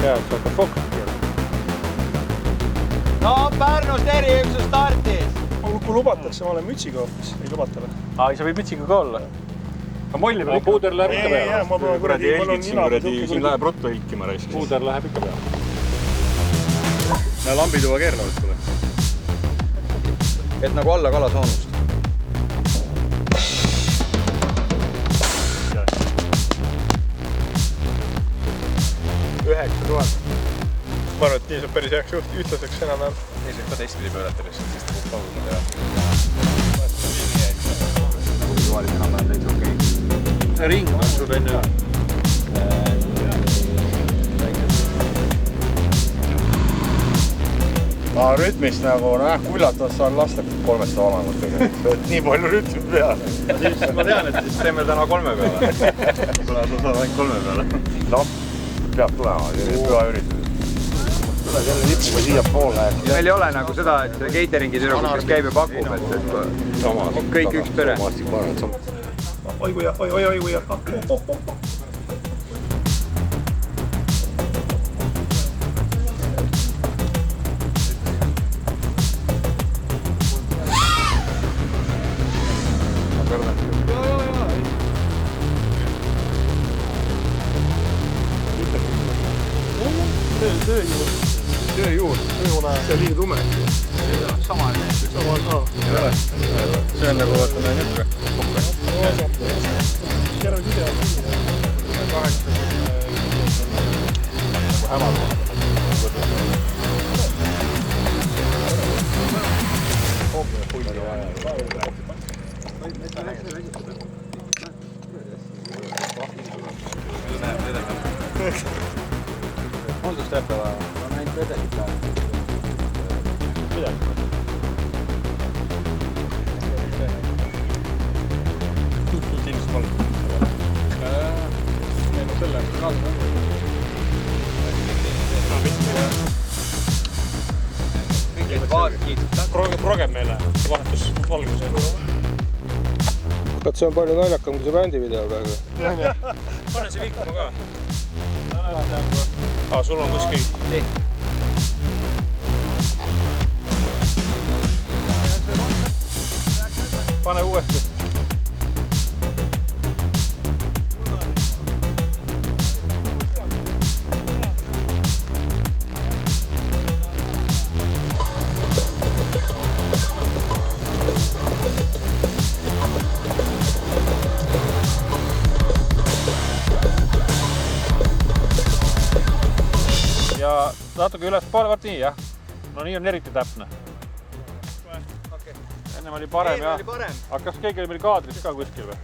käed hakkab fookust keerama. No Pärnus eriüksuse startis. Kui lubatakse, ma olen mütsiga hoopis, ei lubata või? Sa võid mütsiga ka olla. Aga molli peal ikka. Puuder läheb ikka peale. Kuradi helgid siin läheb ruttu ilkima raisk. Puuder läheb ikka peale. Ja lambituva keerlevad tule. Et nagu alla kalasoonust. $9000. Ma arvan, et nii saab päris heaks ühtlaseks enam-vähem. Nii saab ka teistpidi pöörata lihtsalt, sest puht laulma teha. Nagu visuaalis enam-vähem täitsa okei. See ring on sul enne. Rütmist nagu, kullatas saan lasta 3 alamat tegelikult. Nii palju rütmi peale. Ma tean, et siis teeme täna 3 peale. Kuna sa saad ainult 3 peale. Noh, peab tulema, püha üritus. Tuleb jälle lipuga siia poole. Meil ei ole nagu seda, et cateringi tüdrukut, kes käib ja pakub, et kõik üks pere. Oi kuja. Tööjuur. See on liiga tume. Sama ka. See on nagu vaatame nükke. Kerve video. 8. Hämal. Hooldust jätta vaja. On ainult vedelit vaja. Midagi. Kindlasti palun. Meil on selle kaasa. Progeb meile vahetus valguse. Kas see on palju naljakam kui see bändi video praegu? Pane see liikuma ka. Sul on kuskil. Pane uuesti. Ja natuke üles vaat nii, jah. No nii on eriti täpne. Enne oli parem, jah. Aga kas keegi oli meil kaadris ka kuskil või?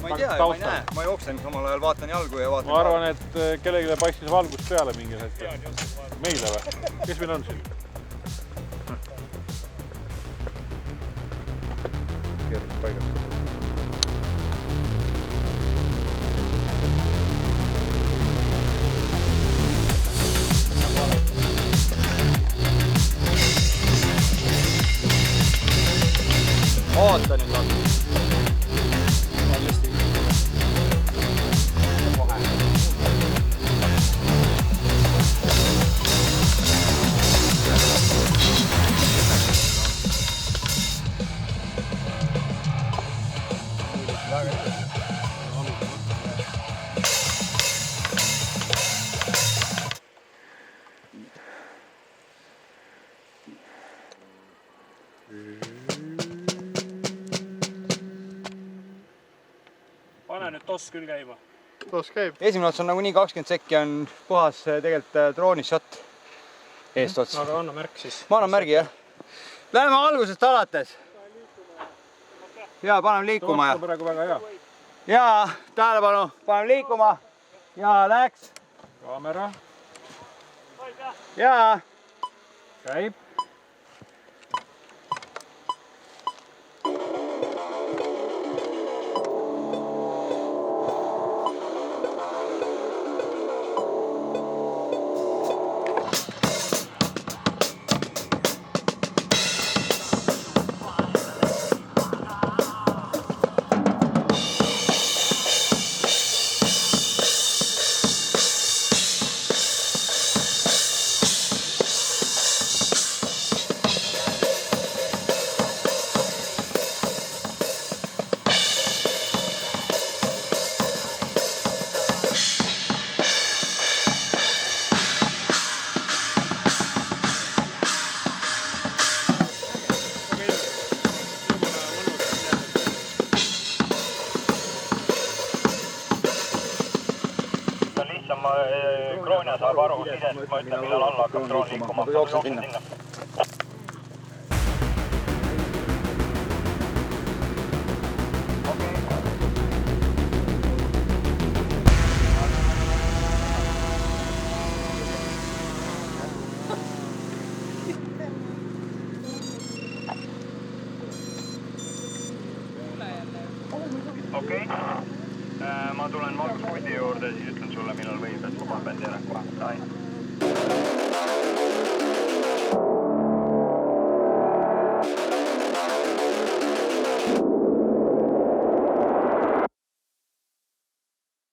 Ma ei tea, ma ei näe. Ma jooksen samal ajal, vaatan jalgu ja vaatan... Ma arvan, et kellegile paistis valgus peale mingil hetkel. Meile või? Kes meil on siin? Keerus paigast. Oota nüüd on. Pane nüüd toss küll käima. Toss käib. Esimene ots on nagunii 20 sekki on puhas tegelikult droonis shot eestots. Aga anna märk siis. Ma annan märgi, jah. Läheme algusest alates. Ja paneme liikuma. Toos on praegu väga hea. Ja tähelepanu, paneme liikuma. Ja läks. Kaamera. Ja. Käib. ütlen, Kroonia saab aru sidest, ma ütlen, millal alla hakkab droon liikuma. Jookse sinna. Okei, ma tulen valguspundi juurde, siis ütlen sulle, millal võib, et ma panen bändi ära kohe.